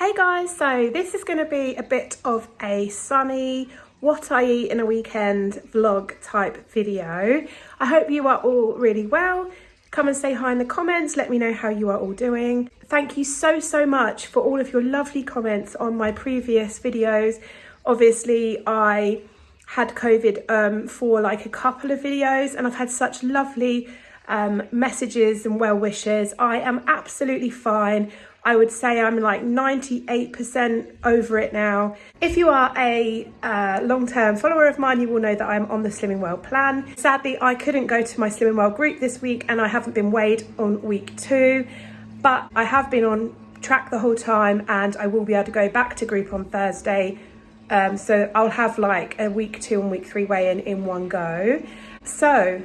Hey guys, so this is going to be a bit of a sunny what I eat in a weekend vlog type video. I hope you are all really well. Come and say hi in the comments, let me know how you are all doing. Thank you so much for all of your lovely comments on my previous videos. Obviously I had COVID for like a couple of videos and I've had such lovely messages and well wishes. I am absolutely fine. I would say I'm like 98% over it now. If you are a long-term follower of mine, you will know that I'm on the Slimming Well plan. Sadly, I couldn't go to my Slimming Well group this week and I haven't been weighed on week 2, but I have been on track the whole time and I will be able to go back to group on Thursday. So I'll have like a week 2 and week 3 weigh in one go. So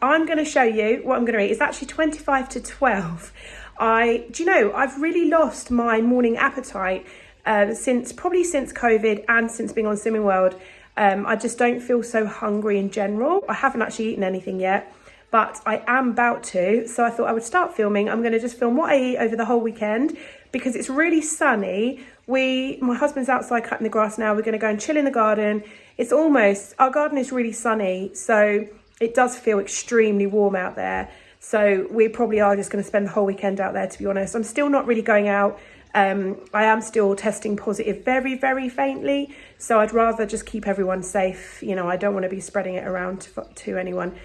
I'm going to show you what I'm going to eat. It's actually 25 to 12. I've really lost my morning appetite since COVID and since being on Slimming World. I just don't feel so hungry in general. I haven't actually eaten anything yet, but I am about to. So I thought I would start filming. I'm going to just film what I eat over the whole weekend because it's really sunny. My husband's outside cutting the grass now. We're going to go and chill in the garden. Our garden is really sunny, so it does feel extremely warm out there. So we probably are just going to spend the whole weekend out there, to be honest. I'm still not really going out. I am still testing positive very faintly. So I'd rather just keep everyone safe. You know, I don't want to be spreading it around to anyone.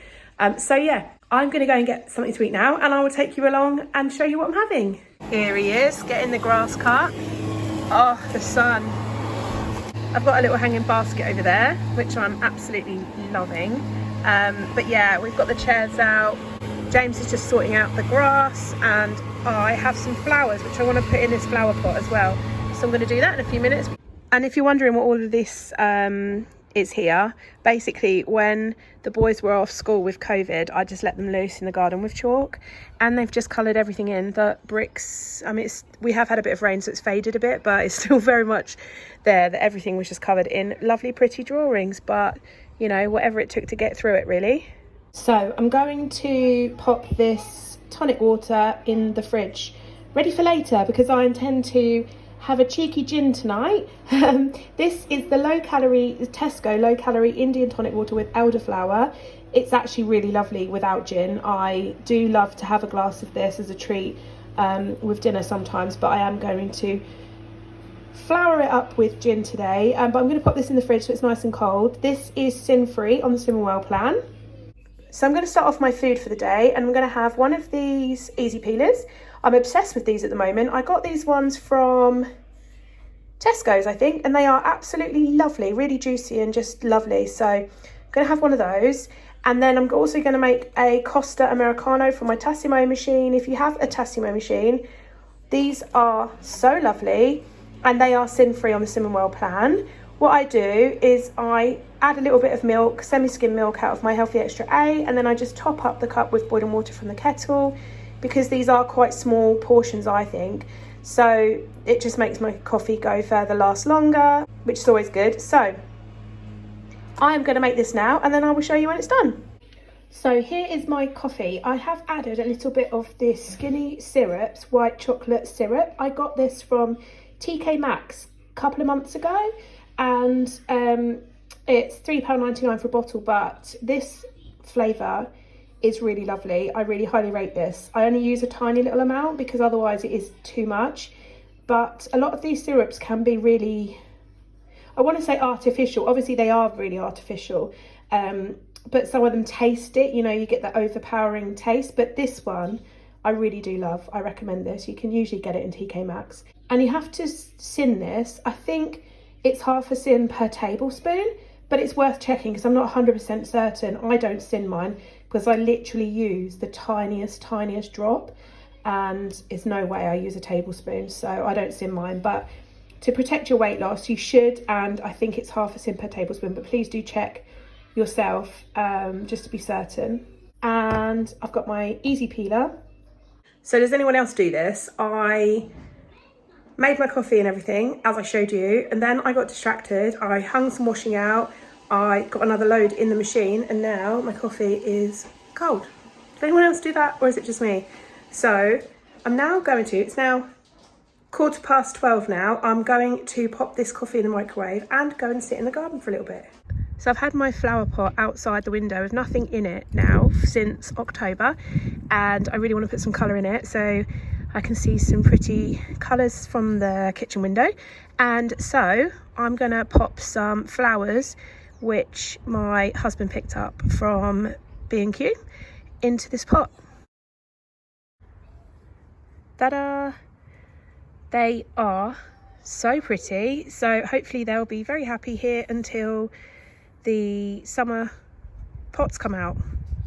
So yeah, I'm going to go and get something to eat now and I will take you along and show you what I'm having. Here he is, getting the grass cut. Oh, the sun. I've got a little hanging basket over there, which I'm absolutely loving. But yeah, we've got the chairs out. James is just sorting out the grass and I have some flowers which I want to put in this flower pot as well. So I'm going to do that in a few minutes. And if you're wondering what all of this is here, basically when the boys were off school with COVID, I just let them loose in the garden with chalk and they've just coloured everything in. The bricks, I mean, we have had a bit of rain so it's faded a bit, but it's still very much there that everything was just covered in lovely pretty drawings, but you know, whatever it took to get through it really. So I'm going to pop this tonic water in the fridge, ready for later because I intend to have a cheeky gin tonight. This is the Tesco low calorie Indian tonic water with elderflower. It's actually really lovely without gin. I do love to have a glass of this as a treat with dinner sometimes, but I am going to flour it up with gin today. But I'm going to pop this in the fridge so it's nice and cold. This is sin-free on the Slimming Well plan. So I'm going to start off my food for the day and I'm going to have one of these easy peelers. I'm obsessed with these at the moment. I got these ones from Tesco's, I think, and they are absolutely lovely, really juicy and just lovely. So I'm going to have one of those. And then I'm also going to make a Costa Americano from my Tassimo machine. If you have a Tassimo machine, these are so lovely and they are sin-free on the Slimming Well plan. What I do is I add a little bit of milk, semi-skim milk out of my Healthy Extra A, and then I just top up the cup with boiling water from the kettle because these are quite small portions, I think. So it just makes my coffee go further, last longer, which is always good. So I am going to make this now and then I will show you when it's done. So here is my coffee. I have added a little bit of this Skinny Syrups white chocolate syrup. I got this from TK Maxx a couple of months ago. And it's £3.99 for a bottle, but this flavour is really lovely. I really highly rate this. I only use a tiny little amount because otherwise it is too much, but a lot of these syrups can be really, I want to say artificial. Obviously they are really artificial, but some of them taste it, you know, you get that overpowering taste, but this one I really do love. I recommend this. You can usually get it in TK Maxx and you have to sin this. I think it's half a sin per tablespoon, but it's worth checking because I'm not 100% certain. I don't sin mine because I literally use the tiniest drop and it's no way I use a tablespoon, so I don't sin mine. But to protect your weight loss, you should, and I think it's half a sin per tablespoon, but please do check yourself just to be certain. And I've got my easy peeler. So does anyone else do this? I made my coffee and everything as I showed you, and then I got distracted. I hung some washing out, I got another load in the machine, and now my coffee is cold. Does anyone else do that or is it just me? So I'm now going to, it's now 12:15 now. I'm going to pop this coffee in the microwave and go and sit in the garden for a little bit. So I've had my flower pot outside the window with nothing in it now since October, and I really want to put some colour in it so I can see some pretty colours from the kitchen window. And so I'm going to pop some flowers which my husband picked up from B&Q into this pot. Ta-da! They are so pretty, so hopefully they'll be very happy here until the summer pots come out.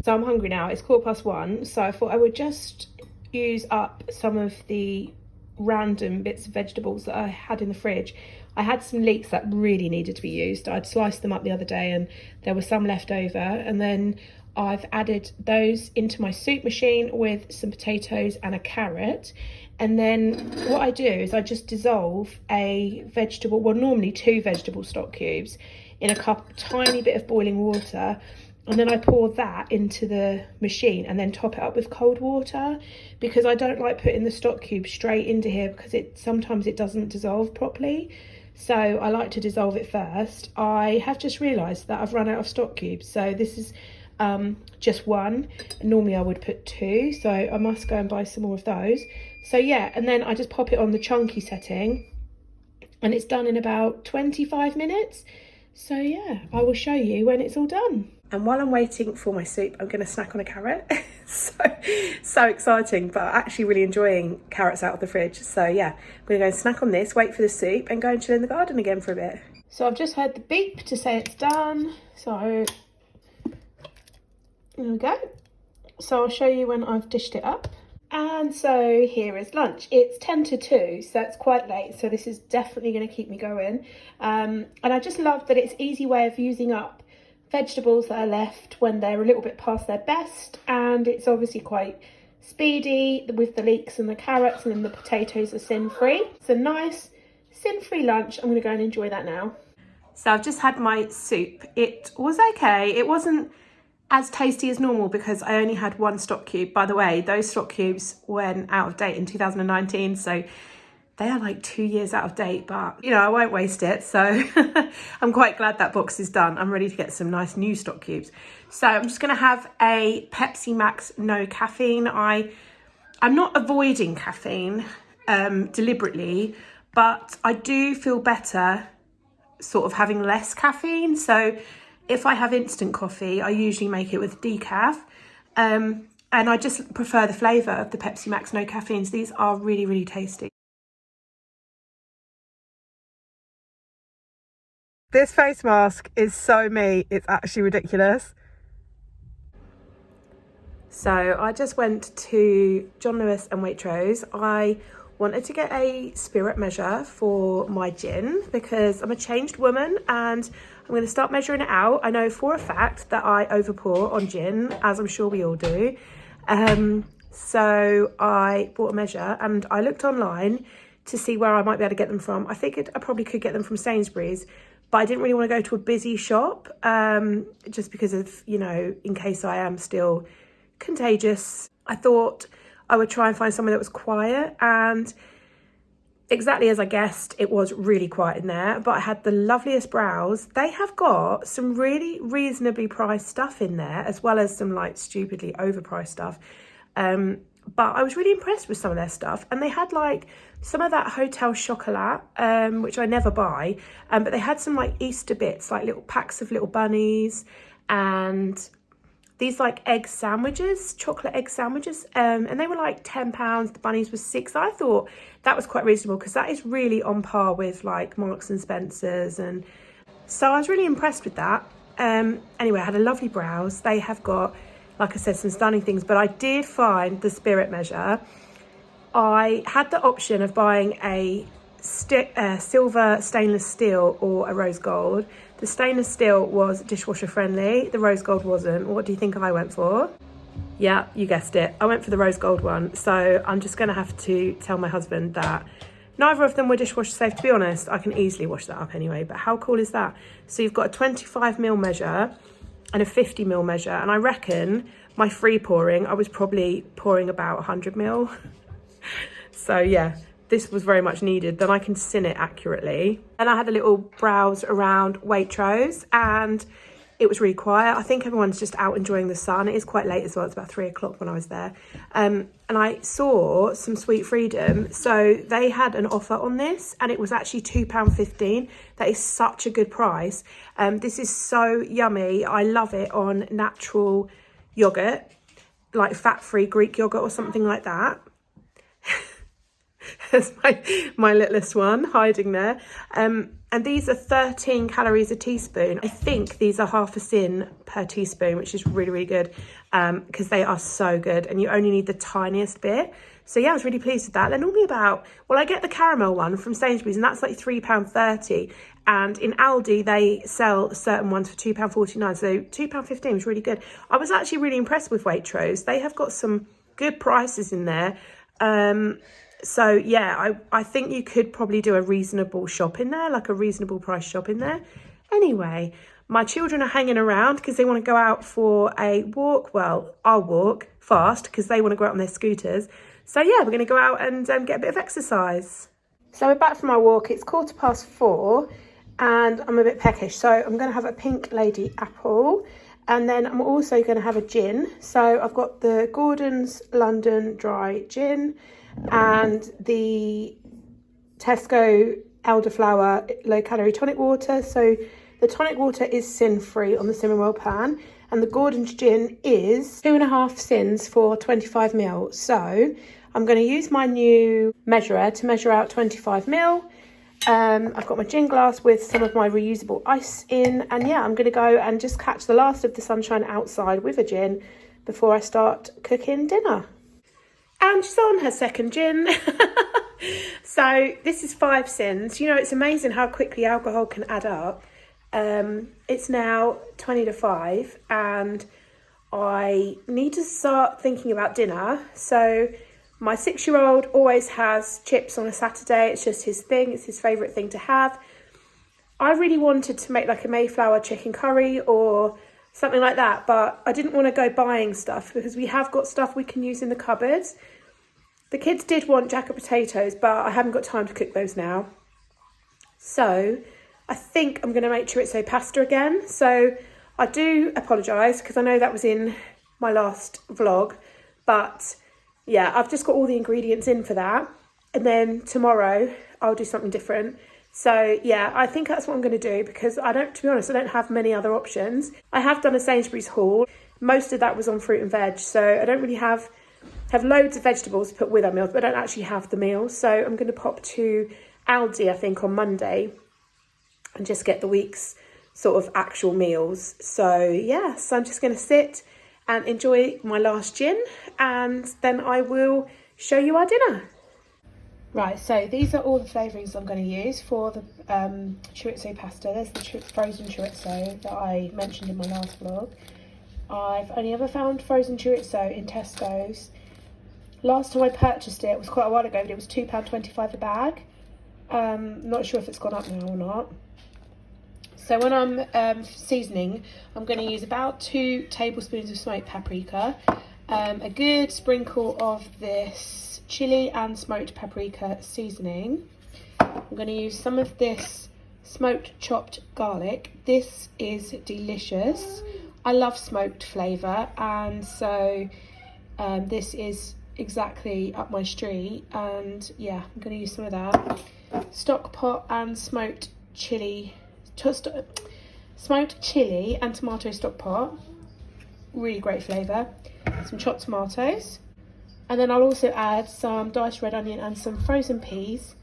So I'm hungry now, it's 1:15, so I thought I would just use up some of the random bits of vegetables that I had in the fridge. I had some leeks that really needed to be used. I'd sliced them up the other day and there was some left over, and then I've added those into my soup machine with some potatoes and a carrot. And then what I do is I just dissolve a vegetable, well normally 2 vegetable stock cubes in a tiny bit of boiling water, and then I pour that into the machine and then top it up with cold water, because I don't like putting the stock cube straight into here because sometimes it doesn't dissolve properly. So I like to dissolve it first. I have just realised that I've run out of stock cubes, so this is just 1. Normally I would put 2, so I must go and buy some more of those. So yeah, and then I just pop it on the chunky setting and it's done in about 25 minutes. So yeah, I will show you when it's all done. And while I'm waiting for my soup, I'm going to snack on a carrot. so exciting, but actually really enjoying carrots out of the fridge. So yeah, I'm going to go and snack on this, wait for the soup and go and chill in the garden again for a bit. So I've just heard the beep to say it's done. So there we go. So I'll show you when I've dished it up. And so here is lunch. It's 10 to 2, so it's quite late, so this is definitely going to keep me going. And I just love that it's an easy way of using up vegetables that are left when they're a little bit past their best, and it's obviously quite speedy with the leeks and the carrots, and then the potatoes are sin-free. It's a nice sin-free lunch. I'm going to go and enjoy that now. So I've just had my soup. It was okay. It wasn't as tasty as normal because I only had 1 stock cube. By the way, those stock cubes went out of date in 2019, so they are like 2 years out of date, but you know, I won't waste it. So I'm quite glad that box is done. I'm ready to get some nice new stock cubes. So I'm just gonna have a Pepsi Max no caffeine. I'm not avoiding caffeine deliberately, but I do feel better sort of having less caffeine. So if I have instant coffee, I usually make it with decaf. And I just prefer the flavour of the Pepsi Max no caffeines. These are really, really tasty. This face mask is so me, it's actually ridiculous. So I just went to John Lewis and Waitrose. I wanted to get a spirit measure for my gin because I'm a changed woman and I'm going to start measuring it out. I know for a fact that I overpour on gin, as I'm sure we all do. So I bought a measure and I looked online to see where I might be able to get them from. I figured I probably could get them from Sainsbury's, but I didn't really want to go to a busy shop just because of, you know, in case I am still contagious. I thought I would try and find somewhere that was quiet, and exactly as I guessed, it was really quiet in there, but I had the loveliest browse. They have got some really reasonably priced stuff in there, as well as some like stupidly overpriced stuff. But I was really impressed with some of their stuff, and they had like some of that hotel chocolat, which I never buy, but they had some like Easter bits, like little packs of little bunnies, and these like egg sandwiches, chocolate egg sandwiches, and they were like £10. The bunnies were £6. I thought that was quite reasonable because that is really on par with like Marks and Spencer's, and so I was really impressed with that. Anyway, I had a lovely browse. They have got, like I said, some stunning things, but I did find the spirit measure. I had the option of buying a silver stainless steel or a rose gold. The stainless steel was dishwasher friendly, the rose gold wasn't. What do you think I went for? Yeah, you guessed it. I went for the rose gold one. So I'm just going to have to tell my husband that neither of them were dishwasher safe. To be honest, I can easily wash that up anyway, but how cool is that? So you've got a 25ml measure and a 50ml measure, and I reckon my free pouring, I was probably pouring about 100ml. So yeah, this was very much needed, then I can sin it accurately. And I had a little browse around Waitrose, and it was really quiet. I think everyone's just out enjoying the sun. It is quite late as well. It's about 3 o'clock when I was there. And I saw some Sweet Freedom. So they had an offer on this, and it was actually £2.15. That is such a good price. This is so yummy. I love it on natural yogurt, like fat-free Greek yogurt or something like that. There's my littlest one hiding there. And these are 13 calories a teaspoon. I think these are half a sin per teaspoon, which is really, really good, because they are so good and you only need the tiniest bit. So yeah, I was really pleased with that. They're normally about, well, I get the caramel one from Sainsbury's and that's like £3.30. And in Aldi, they sell certain ones for £2.49. So £2.15 was really good. I was actually really impressed with Waitrose. They have got some good prices in there. So yeah, I think you could probably do a reasonable shop in there, like a reasonable price shop in there. Anyway, my children are hanging around because they want to go out for a walk. Well, I'll walk fast because they want to go out on their scooters. So yeah, we're going to go out and get a bit of exercise. So we're back from our walk. It's 4:15 and I'm a bit peckish. So I'm going to have a pink lady apple. And then I'm also going to have a gin. So I've got the Gordon's London Dry Gin and the Tesco elderflower low calorie tonic water. So the tonic water is sin free on the Simmerwell pan, and the Gordon's gin is 2.5 sins for 25 ml. So I'm going to use my new measurer to measure out 25 ml. I've got my gin glass with some of my reusable ice in, and yeah, I'm going to go and just catch the last of the sunshine outside with a gin before I start cooking dinner. And she's on her second gin. So this is 5 sins. You know, it's amazing how quickly alcohol can add up. It's now 20 to 5 and I need to start thinking about dinner. So my 6-year-old always has chips on a Saturday. It's just his thing. It's his favourite thing to have. I really wanted to make like a Mayflower chicken curry or something like that, but I didn't want to go buying stuff because we have got stuff we can use in the cupboards. The kids did want jacket potatoes, but I haven't got time to cook those now. So I think I'm going to make chorizo pasta again. So I do apologise because I know that was in my last vlog, but yeah, I've just got all the ingredients in for that. And then tomorrow I'll do something different. So yeah, I think that's what I'm going to do because to be honest, I don't have many other options. I have done a Sainsbury's haul. Most of that was on fruit and veg. So I don't really have loads of vegetables to put with our meals, but I don't actually have the meals. So I'm going to pop to Aldi, I think, on Monday and just get the week's sort of actual meals. So yeah, so I'm just going to sit and enjoy my last gin and then I will show you our dinner. Right, so these are all the flavourings I'm going to use for the chorizo pasta. There's the frozen chorizo that I mentioned in my last vlog. I've only ever found frozen chorizo in Tesco's. Last time I purchased it was quite a while ago, but it was £2.25 a bag. Not sure if it's gone up now or not. So when I'm seasoning, I'm going to use about 2 tablespoons of smoked paprika, a good sprinkle of this chili and smoked paprika seasoning. I'm going to use some of this smoked chopped garlic. This is delicious. I love smoked flavour, and so this is exactly up my street, and yeah, I'm going to use some of that. Stock pot and smoked chili and tomato stock pot, really great flavour. Some chopped tomatoes, and then I'll also add some diced red onion and some frozen peas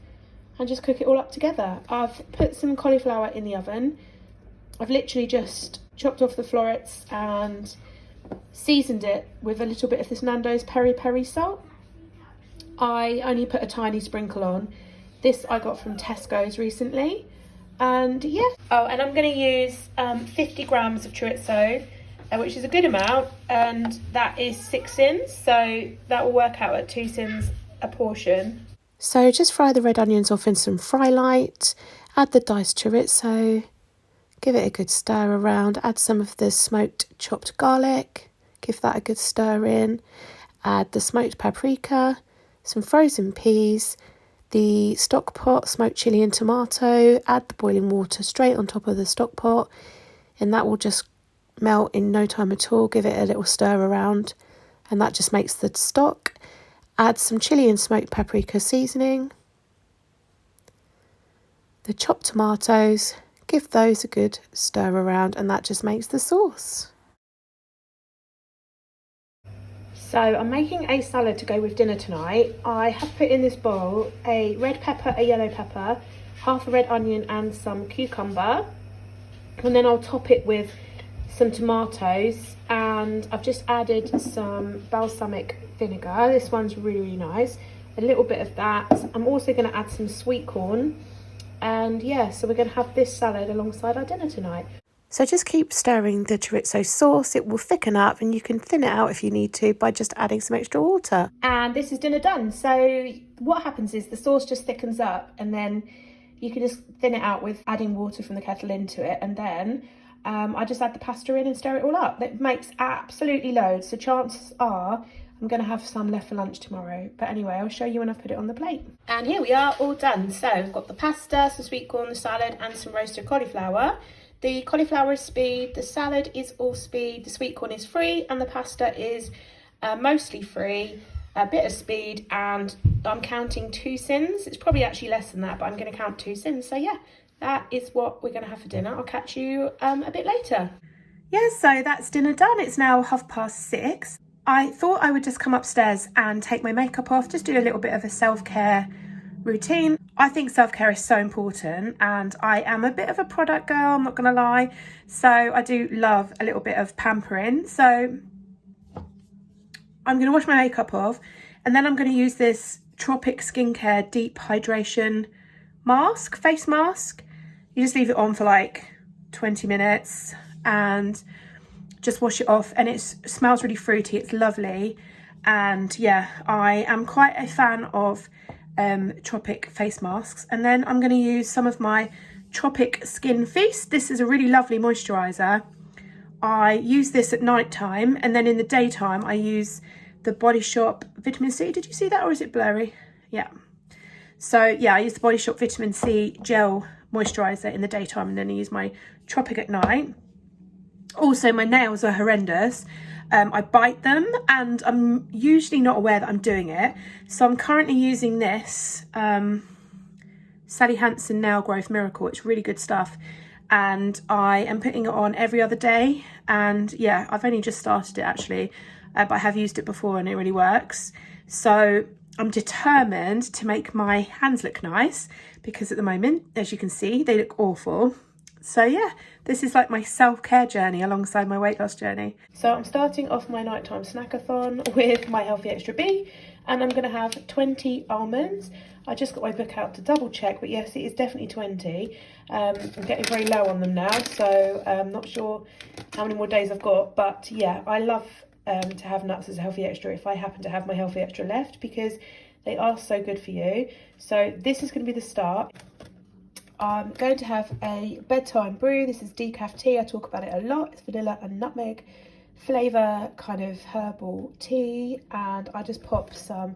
and just cook it all up together. I've put some cauliflower in the oven. I've literally just chopped off the florets and seasoned it with a little bit of this Nando's peri peri salt. I only put a tiny sprinkle on. This I got from Tesco's recently. And yeah, oh, and I'm going to use 50 grams of chorizo, which is a good amount, and that is 6 sins, so that will work out at 2 sins a portion. So just fry the red onions off in some fry light, add the diced chorizo, give it a good stir around, add some of the smoked chopped garlic, give that a good stir in, add the smoked paprika, some frozen peas, the stock pot, smoked chilli and tomato, add the boiling water straight on top of the stock pot, and that will just melt in no time at all. Give it a little stir around, and that just makes the stock. Add some chilli and smoked paprika seasoning, the chopped tomatoes, give those a good stir around, and that just makes the sauce. So I'm making a salad to go with dinner tonight. I have put in this bowl a red pepper, a yellow pepper, half a red onion and some cucumber. And then I'll top it with some tomatoes, and I've just added some balsamic vinegar. This one's really, really nice. A little bit of that. I'm also going to add some sweet corn. And yeah, so we're going to have this salad alongside our dinner tonight. So just keep stirring the chorizo sauce. It will thicken up, and you can thin it out if you need to by just adding some extra water. And this is dinner done. So what happens is the sauce just thickens up, and then you can just thin it out with adding water from the kettle into it. And then I just add the pasta in and stir it all up. It makes absolutely loads. So chances are I'm going to have some left for lunch tomorrow. But anyway, I'll show you when I've put it on the plate. And here we are, all done. So we've got the pasta, some sweet corn, the salad, and some roasted cauliflower. The cauliflower is speed, the salad is all speed, the sweet corn is free, and the pasta is mostly free, a bit of speed, and I'm counting 2 sins. It's probably actually less than that, but I'm going to count 2 sins. So yeah, that is what we're going to have for dinner. I'll catch you a bit later. Yeah, so that's dinner done. It's now 6:30. I thought I would just come upstairs and take my makeup off, just do a little bit of a self-care routine. I think self-care is so important, and I am a bit of a product girl, I'm not gonna lie, so I do love a little bit of pampering. So I'm gonna wash my makeup off, and then I'm gonna use this Tropic Skincare Deep Hydration mask, face mask. You just leave it on for like 20 minutes and just wash it off, and it smells really fruity, it's lovely. And yeah, I am quite a fan of Tropic face masks. And then I'm going to use some of my Tropic Skin Feast. This is a really lovely moisturizer. I use this at night time, and then in the daytime I use the Body Shop Vitamin C. Did you see that, or is it blurry? Yeah. So yeah, I use the Body Shop Vitamin C gel moisturizer in the daytime, and then I use my Tropic at night. Also, my nails are horrendous. I bite them, and I'm usually not aware that I'm doing it. So I'm currently using this Sally Hansen Nail Growth Miracle. It's really good stuff, and I am putting it on every other day. And yeah, I've only just started it actually, but I have used it before and it really works. So I'm determined to make my hands look nice, because at the moment, as you can see, they look awful. So yeah, this is like my self-care journey alongside my weight loss journey. So I'm starting off my nighttime snackathon with my Healthy Extra B, and I'm going to have 20 almonds. I just got my book out to double check, but yes, it is definitely 20. I'm getting very low on them now, so I'm not sure how many more days I've got. But yeah, I love to have nuts as a Healthy Extra if I happen to have my Healthy Extra left, because they are so good for you. So this is going to be the start. I'm going to have a bedtime brew. This is decaf tea. I talk about it a lot. It's vanilla and nutmeg flavour, kind of herbal tea. And I just pop some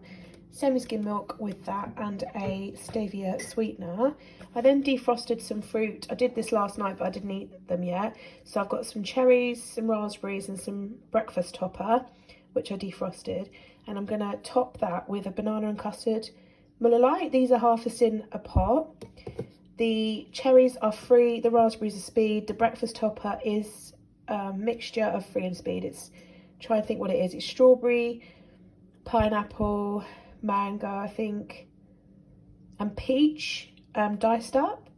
semi-skim milk with that and a stevia sweetener. I then defrosted some fruit. I did this last night, but I didn't eat them yet. So I've got some cherries, some raspberries and some breakfast topper, which I defrosted. And I'm going to top that with a banana and custard Muller Lite. These are half a sin a pot. The cherries are free, the raspberries are speed, the breakfast topper is a mixture of free and speed. It's, try and think what it is. It's strawberry, pineapple, mango, I think, and peach diced up.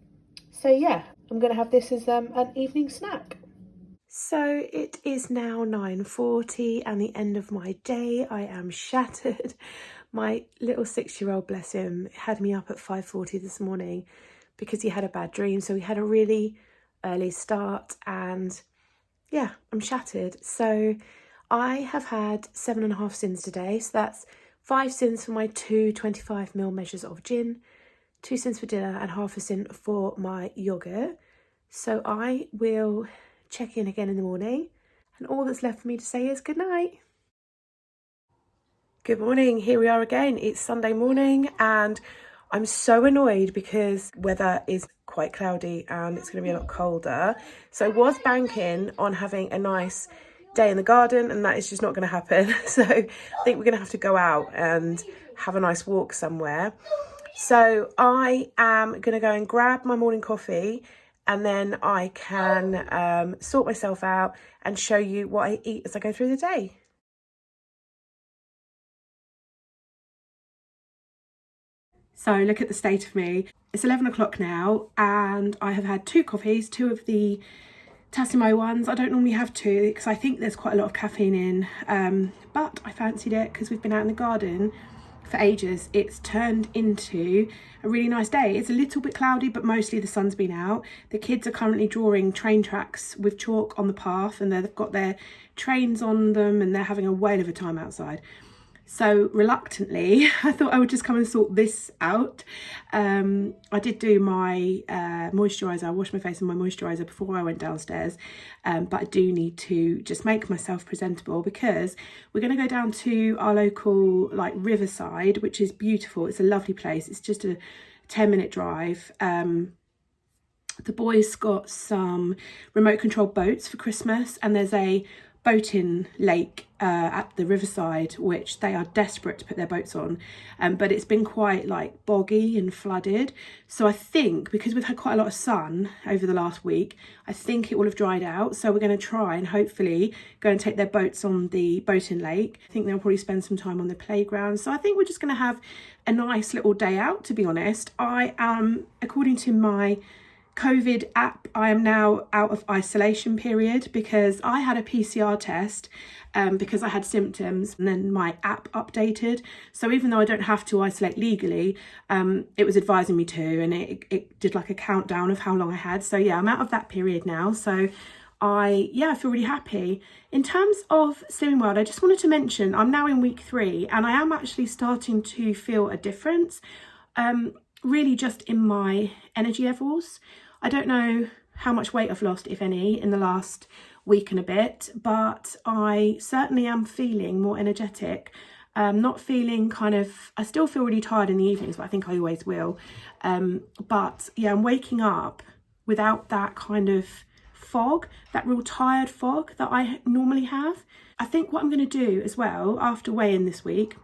So yeah, I'm going to have this as an evening snack. So it is now 9:40 and the end of my day. I am shattered. My little 6-year-old, bless him, had me up at 5:40 this morning because he had a bad dream. So we had a really early start, and yeah, I'm shattered. So I have had 7.5 sins today. So that's 5 sins for my 2 25ml measures of gin, 2 sins for dinner, and half a sin for my yoghurt. So I will check in again in the morning, and all that's left for me to say is good night. Good morning, here we are again. It's Sunday morning, and I'm so annoyed because weather is quite cloudy and it's going to be a lot colder. So I was banking on having a nice day in the garden, and that is just not going to happen. So I think we're going to have to go out and have a nice walk somewhere. So I am going to go and grab my morning coffee, and then I can sort myself out and show you what I eat as I go through the day. So look at the state of me. It's 11 o'clock now and I have had 2 coffees, 2 of the Tassimo ones. I don't normally have 2 because I think there's quite a lot of caffeine in, but I fancied it because we've been out in the garden for ages. It's turned into a really nice day. It's a little bit cloudy, but mostly the sun's been out. The kids are currently drawing train tracks with chalk on the path, and they've got their trains on them and they're having a whale of a time outside. So reluctantly, I thought I would just come and sort this out. I did do my moisturiser. I washed my face with my moisturiser before I went downstairs. But I do need to just make myself presentable because we're going to go down to our local riverside, which is beautiful. It's a lovely place. It's just a 10-minute drive. The boys got some remote controlled boats for Christmas, and there's a boating lake at the riverside which they are desperate to put their boats on, but it's been quite boggy and flooded. So I think because we've had quite a lot of sun over the last week, I think it will have dried out. So we're going to try and hopefully go and take their boats on the boating lake. I think they'll probably spend some time on the playground. So I think we're just going to have a nice little day out, to be honest. I am, according to my COVID app, I am now out of isolation period because I had a PCR test because I had symptoms, and then my app updated. So even though I don't have to isolate legally, it was advising me to, and it did a countdown of how long I had. So yeah, I'm out of that period now. So I feel really happy. In terms of Slimming World, I just wanted to mention I'm now in week 3 and I am actually starting to feel a difference. Really just in my energy levels. I don't know how much weight I've lost, if any, in the last week and a bit, but I certainly am feeling more energetic. Not feeling I still feel really tired in the evenings, but I think I always will. But yeah, I'm waking up without that kind of fog, that real tired fog that I normally have. I think what I'm going to do as well after weigh-in this week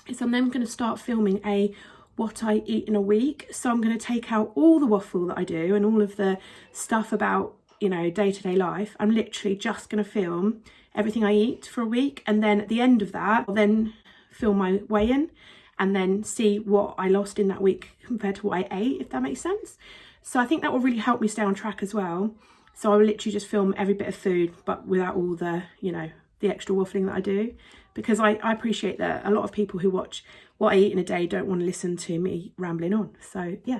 is I'm then going to start filming a what I eat in a week. So I'm going to take out all the waffle that I do and all of the stuff about, day-to-day life. I'm literally just going to film everything I eat for a week, and then at the end of that I'll then film my weigh-in and then see what I lost in that week compared to what I ate, if that makes sense. So I think that will really help me stay on track as well. So I will literally just film every bit of food, but without all the, the extra waffling that I do, because I appreciate that a lot of people who watch what I eat in a day don't want to listen to me rambling on. So yeah,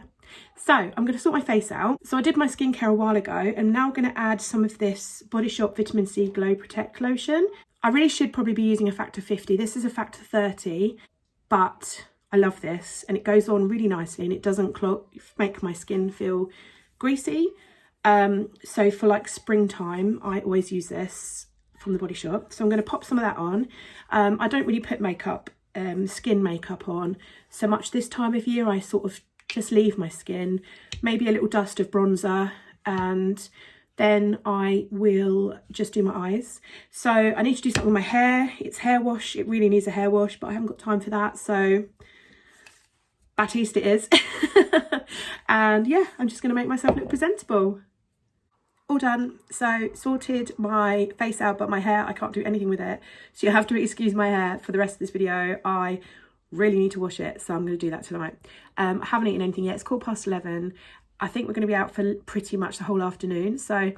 so I'm going to sort my face out. So I did my skincare a while ago. I'm now going to add some of this Body Shop Vitamin C Glow Protect Lotion. I really should probably be using a factor 50. This is a factor 30, but I love this and it goes on really nicely and it doesn't make my skin feel greasy. So for springtime, I always use this from the Body Shop. So I'm going to pop some of that on. I don't really put makeup, skin makeup on so much this time of year. I sort of just leave my skin, maybe a little dust of bronzer, and then I will just do my eyes. So I need to do something with my hair. It's hair wash. It really needs a hair wash, but I haven't got time for that. So Batiste it is. And yeah, I'm just going to make myself look presentable. All done. So sorted my face out, but my hair, I can't do anything with it. So you have to excuse my hair for the rest of this video. I really need to wash it, so I'm going to do that tonight. I haven't eaten anything yet. It's 11:15. I think we're going to be out for pretty much the whole afternoon. So I'm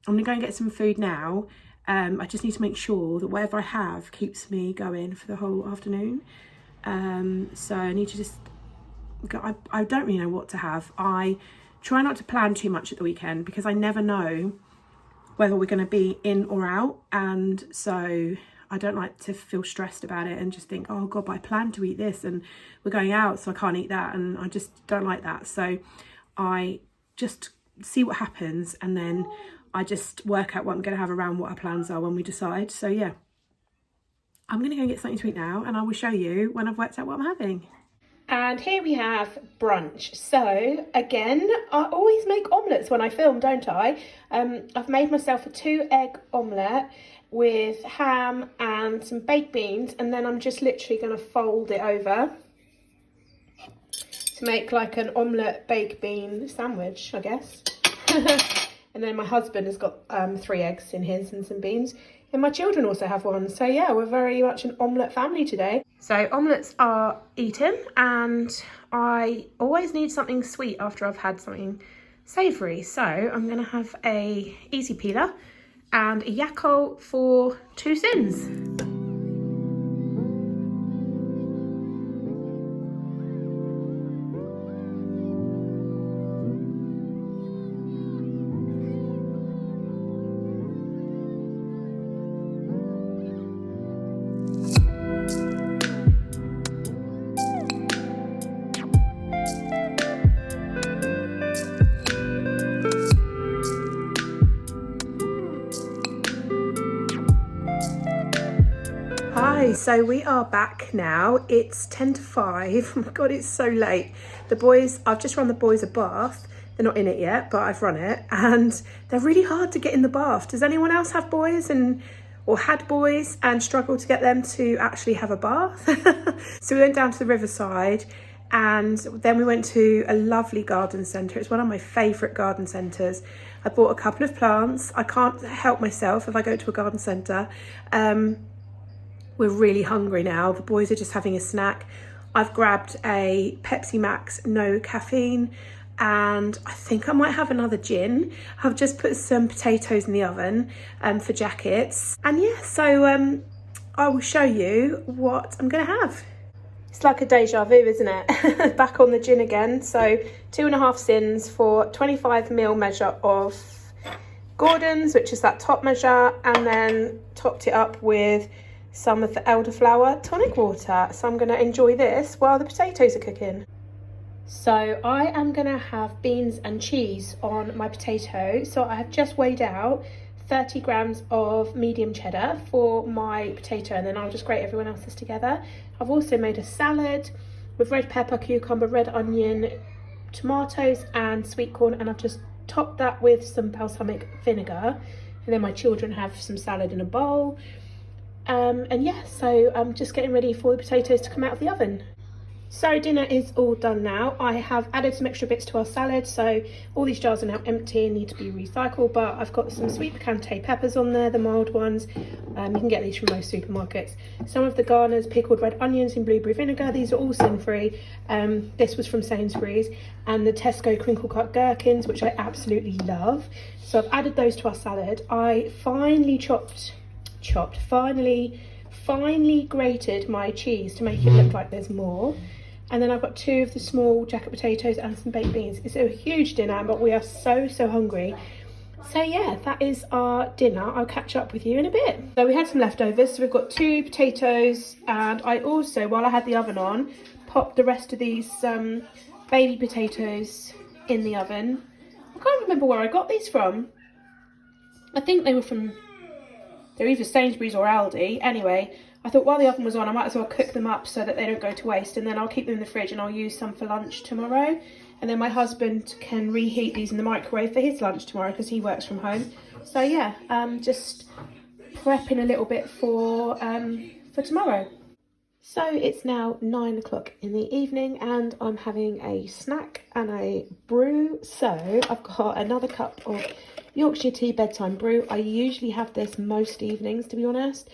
going to go and get some food now. I just need to make sure that whatever I have keeps me going for the whole afternoon. So I need to just go. I don't really know what to have. I try not to plan too much at the weekend because I never know whether we're going to be in or out, and so I don't like to feel stressed about it and just think, oh god, but I planned to eat this and we're going out so I can't eat that, and I just don't like that. So I just see what happens and then I just work out what I'm going to have around what our plans are when we decide. So yeah, I'm going to go and get something to eat now and I will show you when I've worked out what I'm having. And here we have brunch. So again, I always make omelettes when I film, don't I? I've made myself a 2-egg omelette with ham and some baked beans, and then I'm just literally going to fold it over to make like an omelette baked bean sandwich, I guess. And then my husband has got 3 eggs in his and some beans. And my children also have one. So yeah, we're very much an omelette family today. So omelettes are eaten, and I always need something sweet after I've had something savoury. So I'm going to have a easy peeler and a Yakult for 2 sins. Hi, so we are back now. It's 10 to 5. Oh my God, it's so late. The boys, I've just run the boys a bath. They're not in it yet, but I've run it, and they're really hard to get in the bath. Does anyone else have boys or had boys and struggled to get them to actually have a bath? So we went down to the riverside, and then we went to a lovely garden centre. It's one of my favourite garden centres. I bought a couple of plants. I can't help myself if I go to a garden centre. We're really hungry now. The boys are just having a snack. I've grabbed a Pepsi Max, no caffeine, and I think I might have another gin. I've just put some potatoes in the oven for jackets. And yeah, so I will show you what I'm gonna have. It's like a deja vu, isn't it? Back on the gin again. So 2.5 sins for 25ml measure of Gordon's, which is that top measure, and then topped it up with some of the elderflower tonic water. So I'm going to enjoy this while the potatoes are cooking. So I am going to have beans and cheese on my potato. So I have just weighed out 30 grams of medium cheddar for my potato, and then I'll just grate everyone else's together. I've also made a salad with red pepper, cucumber, red onion, tomatoes and sweet corn, and I've just topped that with some balsamic vinegar. And then my children have some salad in a bowl. And yeah, so I'm just getting ready for the potatoes to come out of the oven. So dinner is all done now. I have added some extra bits to our salad, so all these jars are now empty and need to be recycled, but I've got some sweet picante peppers on there, the mild ones. You can get these from most supermarkets. Some of the garners, pickled red onions in blueberry vinegar, these are all sin-free. This was from Sainsbury's, and the Tesco crinkle cut gherkins, which I absolutely love. So I've added those to our salad. I finely finely grated my cheese to make it look like there's more. And then I've got 2 of the small jacket potatoes and some baked beans. It's a huge dinner, but we are so hungry. So yeah, that is our dinner. I'll catch up with you in a bit. So we had some leftovers. So we've got 2 potatoes, and I also, while I had the oven on, popped the rest of these baby potatoes in the oven. I can't remember where I got these from. I think they were from, they're either Sainsbury's or Aldi. Anyway, I thought while the oven was on, I might as well cook them up so that they don't go to waste, and then I'll keep them in the fridge and I'll use some for lunch tomorrow. And then my husband can reheat these in the microwave for his lunch tomorrow because he works from home. So yeah, just prepping a little bit for tomorrow. So it's now 9 o'clock in the evening, and I'm having a snack and a brew. So I've got another cup of Yorkshire tea bedtime brew. I usually have this most evenings, to be honest,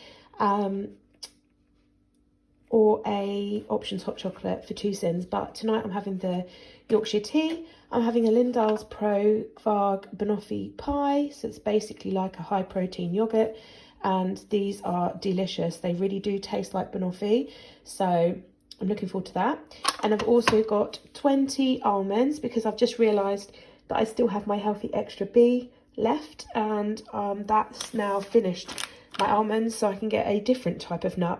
or a options hot chocolate for 2 sins, but tonight I'm having the Yorkshire tea. I'm having a Lindal's Pro Varg banoffee pie, so it's basically like a high protein yogurt, and these are delicious. They really do taste like banoffee, so I'm looking forward to that. And I've also got 20 almonds because I've just realised that I still have my Healthy Extra B left, and that's now finished my almonds, so I can get a different type of nut.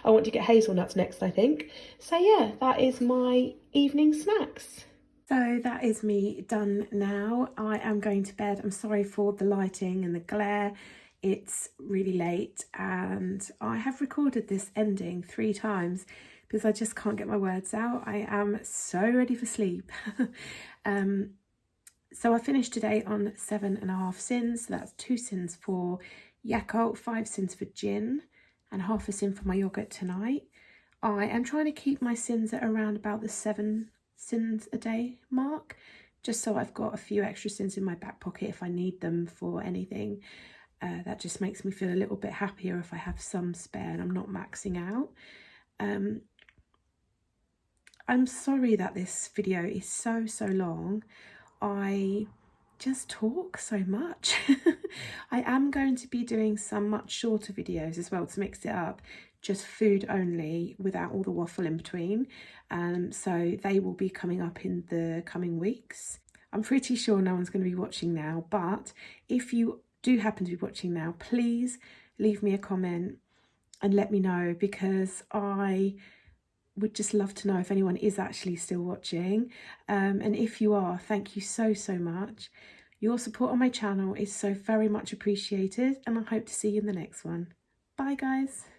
I want to get hazelnuts next, I think. So yeah, that is my evening snacks. So that is me done now. I am going to bed. I'm sorry for the lighting and the glare. It's really late, and I have recorded this ending 3 times because I just can't get my words out. I am so ready for sleep. So I finished today on 7.5 sins. So that's 2 sins for Yakult, 5 sins for gin, and half a sin for my yogurt tonight. I am trying to keep my sins at around about the 7 sins a day mark, just so I've got a few extra sins in my back pocket if I need them for anything. That just makes me feel a little bit happier if I have some spare and I'm not maxing out. I'm sorry that this video is so long. I just talk so much. I am going to be doing some much shorter videos as well to mix it up, just food only without all the waffle in between. So they will be coming up in the coming weeks. I'm pretty sure no one's going to be watching now, but if you do happen to be watching now, please leave me a comment and let me know, because I would just love to know if anyone is actually still watching. And if you are, thank you so much. Your support on my channel is so very much appreciated, and I hope to see you in the next one. Bye guys.